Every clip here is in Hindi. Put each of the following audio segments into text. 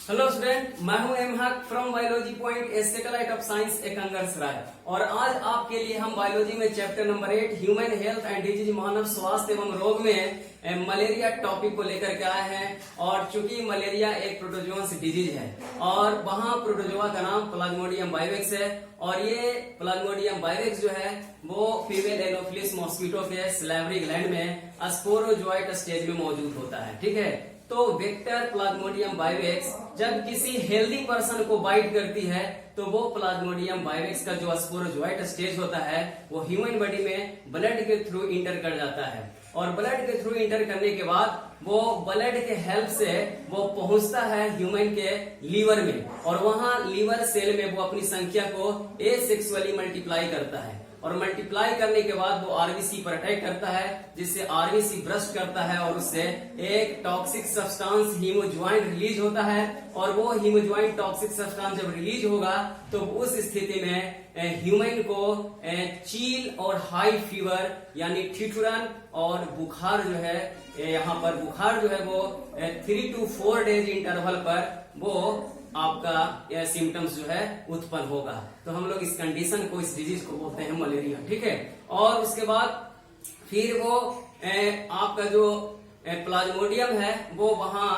हेलो स्टूडेंट, मैं हूं M Haq from biology point a satellite of science एकंगर्स राय। और आज आपके लिए हम बायोलॉजी में chapter number 8 human health and disease मानव स्वास्थ्य एवं रोग में मलेरिया टॉपिक को लेकर के आए हैं। और चूंकि मलेरिया एक प्रोटोजोअस डिजीज है और वहाँ प्रोटोजोआ का नाम प्लाज्मोडियम बाइवेक्स है। और ये प्लाज्मोडियम बाइवेक्स जो है वो फीमेल एनोफिलिस मॉस्किटो के सैलिवरी ग्लैंड में स्पोरोजोइट स्टेज में मौजूद होता है। ठीक है, तो वेक्टर प्लाज्मोडियम बाइवेक्स जब किसी हेल्दी पर्सन को बाइट करती है तो वो प्लाज्मोडियम बाइवेक्स का जो स्पोरोजोइट स्टेज होता है वो ह्यूमन बॉडी में ब्लड के थ्रू इंटर कर जाता है। और ब्लड के थ्रू इंटर करने के बाद वो ब्लड के हेल्प से वो पहुंचता है ह्यूमन के लीवर में। और वहां लीवर सेल में वो अपनी संख्या को एसेक्सुअली मल्टीप्लाई करता है। और मल्टीप्लाई करने के बाद वो आरबीसी पर अटैक करता है, जिससे आरबीसी ब्रस्ट करता है और उससे एक टॉक्सिक सब्सटेंस हीमोज्वाइन रिलीज होता है। और वो हीमोज्वाइन टॉक्सिक सब्सटेंस जब रिलीज होगा तो उस स्थिति में ह्यूमन को चील और हाई फीवर यानी ठिठुरन और बुखार जो है, यहाँ पर बुखार जो है वो 3 to 4 डेज इंटरवल पर वो आपका सिम्टम्स जो है उत्पन्न होगा। तो हम लोग इस कंडीशन को, इस डिजीज को बोलते हैं मलेरिया। ठीक है, और उसके बाद फिर वो आपका जो प्लाज्मोडियम है वो वहां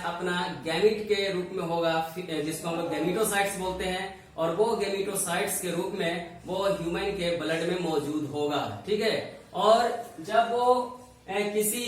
अपना गैमिट के रूप में होगा, जिसको हम लोग गैमिटोसाइट्स बोलते हैं। और वो गैमिटोसाइट्स के रूप में वो ह्यूमन के ब्लड में मौजूद होगा। ठीक है, और जब वो किसी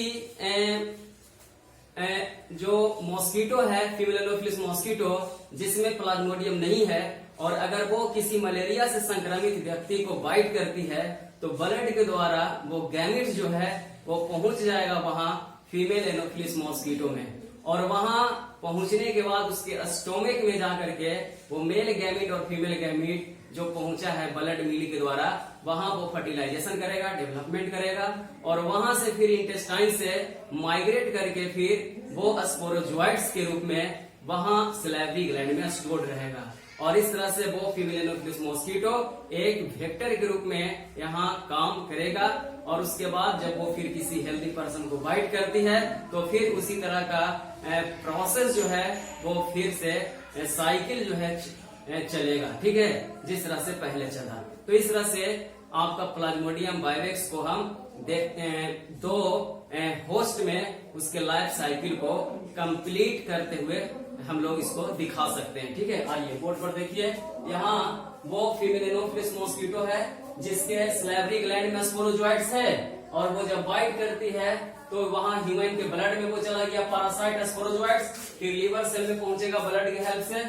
जो मॉस्किटो है, फीमेल एनोफिलिस मॉस्किटो, जिसमें प्लाज्मोडियम नहीं है, और अगर वो किसी मलेरिया से संक्रमित व्यक्ति को बाइट करती है तो ब्लड के द्वारा वो गैमिट जो है वो पहुंच जाएगा वहां फीमेल एनोफिलिस मॉस्किटो में। और वहां पहुंचने के बाद उसके स्टोमिक में जाकर के वो मेल गैमिट और फीमेल गैमिट जो पहुंचा है ब्लड मिल के द्वारा, वहां वो फर्टिलाइजेशन करेगा, डेवलपमेंट करेगा। और वहां से फिर इंटेस्टाइन से माइग्रेट करके फिर वो स्पोरोजोइट्स के रूप में वहां सैलिवरी ग्लैंड में स्टोर्ड रहेगा। और इस तरह से वो फीमेल एनोफिलिस मॉस्किटो एक वेक्टर के रूप में यहाँ काम करेगा। और उसके बाद जब वो फिर किसी हेल्दी पर्सन को बाइट करती है तो फिर उसी तरह का प्रोसेस जो है वो फिर से साइकिल जो है चलेगा। ठीक है, जिस तरह से पहले चला। तो इस तरह से आपका प्लाज्मोडियम बाइवेक्स को हम देखते हैं दो होस्ट में उसके लाइफ साइकिल को कंप्लीट करते हुए हम लोग इसको दिखा सकते हैं। ठीक है, आइए बोर्ड पर देखिए। यहाँ वो फीमेल एनोफिलिस मॉस्किटो है जिसके सैलिवरी ग्लैंड में स्पोरोजोइट्स है। और वो जब बाइट करती है तो वहां ह्यूमन के ब्लड में वो चला गया पैरासाइट स्पोरोजोइट्स, फिर लीवर सेल में पहुंचेगा ब्लड की हेल्प से।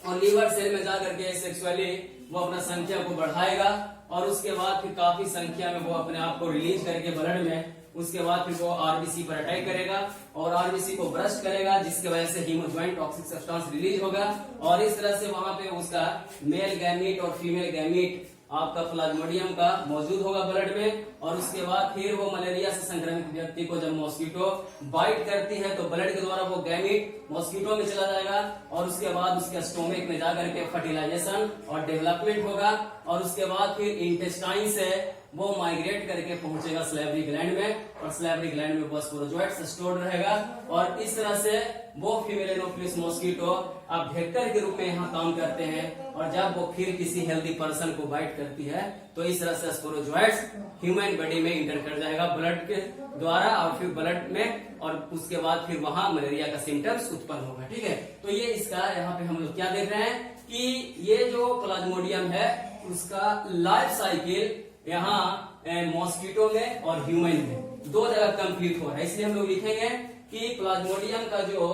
और लीवर सेल में जाकर के सेक्सुअली वो अपना संख्या को बढ़ाएगा। और उसके बाद फिर काफी संख्या में वो अपने आप को रिलीज करके ब्लड में, उसके बाद फिर वो आरबीसी पर अटैक करेगा और आरबीसी को ब्रस्ट करेगा, जिसकी वजह से हीमोज्वाइन टॉक्सिक सब्सटेंस रिलीज होगा। और इस तरह से वहां पे उसका मेल गैमीट और फीमेल गैमीट आपका प्लाज्मोडियम का मौजूद होगा ब्लड में। और उसके बाद फिर वो मलेरिया से संक्रमित व्यक्ति को जब मॉस्किटो बाइट करती है तो ब्लड के द्वारा वो गैमीट मॉस्किटो में चला जाएगा। और उसके बाद उसके स्टोमिक में जाकर के फर्टिलाइजेशन और डेवलपमेंट होगा। और उसके बाद फिर इंटेस्टाइन से वो माइग्रेट करके पहुंचेगा सैलिवरी ग्लैंड में। और सैलिवरी ग्लैंड में वो स्पोरोजोइट्स स्टोर्ड रहेगा। और इस तरह से वो फीमेल एनोफिलिस मॉस्किटो अब वेक्टर के रूप में यहाँ काम करते हैं। और जब वो फिर किसी हेल्दी पर्सन को बाइट करती है तो इस तरह से स्पोरोजोइट्स ह्यूमन बॉडी में इंटर कर जाएगा ब्लड के द्वारा और फिर ब्लड में। और उसके बाद फिर वहां मलेरिया का सिम्टम्स उत्पन्न होगा। ठीक है, तो ये इसका यहाँ पे हम लोग क्या देख रहे हैं कि ये जो प्लाज्मोडियम है उसका लाइफ साइकिल यहाँ मॉस्किटो में और ह्यूमन में दो जगह कंप्लीट हो रहा है। इसलिए हम लोग लिखेंगे कि प्लाज्मोडियम का जो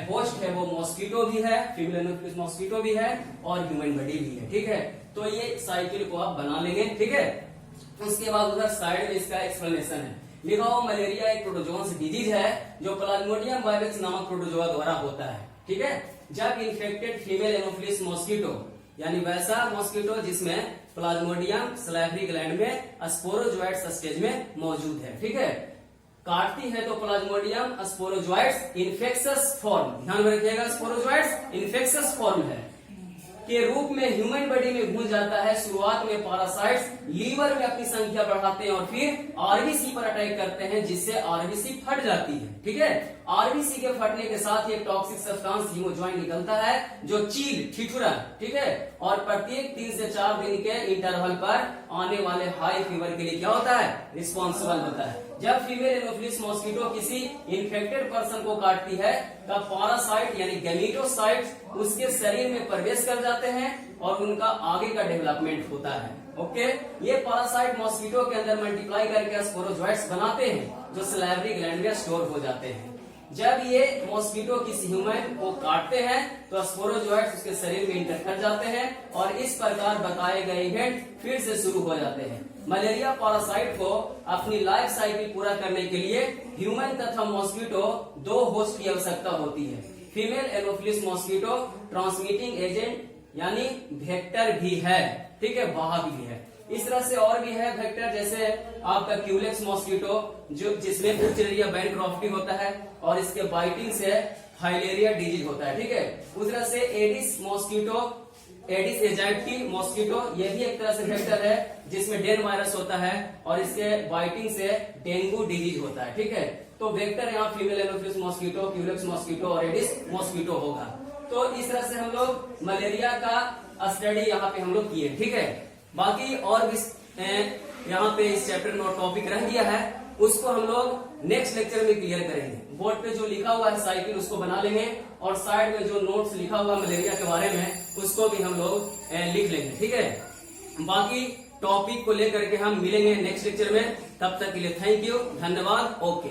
होस्ट है वो मॉस्किटो भी है, फीमेल एनोफिलिस मॉस्किटो भी है और ह्यूमन बॉडी भी है। ठीक है, तो ये साइकिल को आप बना लेंगे। ठीक है, उसके बाद उधर साइड में इसका एक्सप्लेनेशन है लिखा हुआ। मलेरिया एक प्रोटोजोअस डिजीज है जो प्लाज्मोडियम बाइवेक्स नामक प्रोटोजोआ द्वारा होता है। ठीक है, जब इन्फेक्टेड फीमेल एनोफिलिस मॉस्किटो यानी वैसा मॉस्किटो जिसमें प्लाज्मोडियम सैलिवरी ग्लैंड में स्पोरोजोइट्स स्टेज में मौजूद है। ठीक है, काटती है तो प्लाज्मोडियम स्पोरोजोइट्स इन्फेक्शस फॉर्म, ध्यान में रखिएगा, स्पोरोजोइट्स इन्फेक्शस फॉर्म है के रूप में ह्यूमन बॉडी में घुस जाता है। शुरुआत में पैरासाइट्स लीवर में अपनी संख्या बढ़ाते हैं और फिर आरबीसी पर अटैक करते हैं, जिससे आरबीसी फट जाती है। ठीक है, आरबीसी के फटने के साथ ही एक टॉक्सिक सब्सटेंस हीमोजॉइन निकलता है जो चील ठिठुरा, ठीक है, और प्रत्येक 3 से 4 दिन के इंटरवल पर आने वाले हाई फीवर के लिए क्या होता है, रिस्पॉन्सिबल होता है। जब फीमेल एनोफिलिस मॉस्किटो किसी इन्फेक्टेड पर्सन को काटती है तब पैरासाइट यानी गैमेटोसाइट उसके शरीर में प्रवेश कर जाते हैं और उनका आगे का डेवलपमेंट होता है। ओके, ये पैरासाइट मॉस्किटो के अंदर मल्टीप्लाई करके स्पोरोजोइट्स बनाते हैं जो सलाइवरी ग्लैंड में स्टोर हो जाते हैं। जब ये मॉस्किटो किसी ह्यूमन को काटते हैं तो स्पोरोजोइट्स उसके शरीर में इंटर कर जाते हैं और इस प्रकार बताए गए इवेंट फिर से शुरू हो जाते हैं। मलेरिया पैरासाइट को अपनी लाइफ साइकिल पूरा करने के लिए ह्यूमन तथा मॉस्किटो 2 होस्ट की आवश्यकता होती है। Female Anopheles mosquito transmitting agent यानी वेक्टर भी है, ठीक है, वाहक भी है। इस तरह से और भी है वेक्टर, जैसे आपका क्यूलेक्स मॉस्किटो जो जिसमें उच्चरिया बैंक्रॉफ्टी होता है और इसके बाइटिंग से फाइलेरिया डिजीज होता है। ठीक है, उस तरह से एडिस मॉस्किटो, एडिस एजाइटी मॉस्किटो, ये भी एक तरह से वेक्टर है जिसमें डेन वायरस होता है और इसके बाइटिंग से डेंगू डिजीज होता है। ठीक है, तो वेक्टर यहाँ female Anopheles mosquito, Culex mosquito और एडिस मॉस्किटो होगा। तो इस तरह से हम लोग मलेरिया का स्टडी यहाँ पे हम लोग किए। ठीक है, बाकी और भी यहाँ पे इस चैप्टर में टॉपिक रह गया है, उसको हम लोग नेक्स्ट लेक्चर में क्लियर करेंगे। बोर्ड पे जो लिखा हुआ है साइकिल उसको बना लेंगे और साइड में जो नोट्स लिखा हुआ मलेरिया के बारे में उसको भी हम लोग लिख लेंगे। ठीक है, बाकी टॉपिक को लेकर के हम मिलेंगे नेक्स्ट लेक्चर में। तब तक के लिए थैंक यू, धन्यवाद, ओके।